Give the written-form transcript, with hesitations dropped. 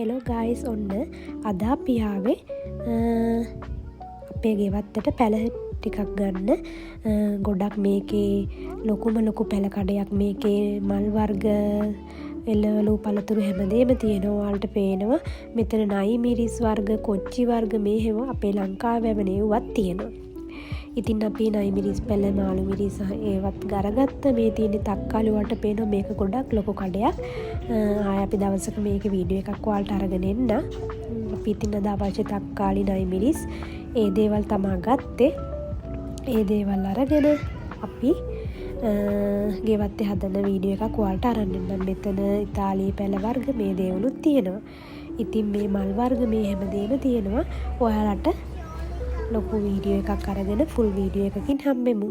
Hello guys ඔන්න අද අපි ආවේ අපේ ගෙවත්තට පැල ටිකක් ගන්න. ගොඩක් මේකේ ලොකුම ලොකු පැල කඩයක් මේකේ මල් වර්ග එළවලු පළතුරු හැමදේම තියෙනවා. ඔයාලට පේනවා මෙතන නයි මිරිස් වර්ග කොච්චි වර්ග මේ හැම අපේ ලංකාවේ වැවනේවත් තියෙනවා. ඉතින් අපි නයි මිරිස් පැල මාළු මිරිස් ඒවත් ගරගත්ත. මේ තියෙන තක්කාලි වලට පේනවා මේක ගොඩක් ලොකු කඩයක්. ආය අපි දවසක මේක වීඩියෝ එකක් ඔයාලට අරගෙන එන්න. අපි ඉතින් අද අවශ්‍ය තක්කාලි නයි මිරිස් ඒ දේවල් තමයි ගත්තේ. ඒ දේවල් අරගෙන අපි ගෙවත්තේ හදන වීඩියෝ එකක් ඔයාලට අරන් එන්නම්. මෙතන ඉතාලි පැල වර්ග මේ දේවලුත් තියෙනවා. ඉතින් මේ මල් වර්ග මේ හැමදේම තියෙනවා. ඔයාලට ලොකු වීඩියෝ එකක් අරගෙන ෆුල් වීඩියෝ එකකින් හම්බෙමු.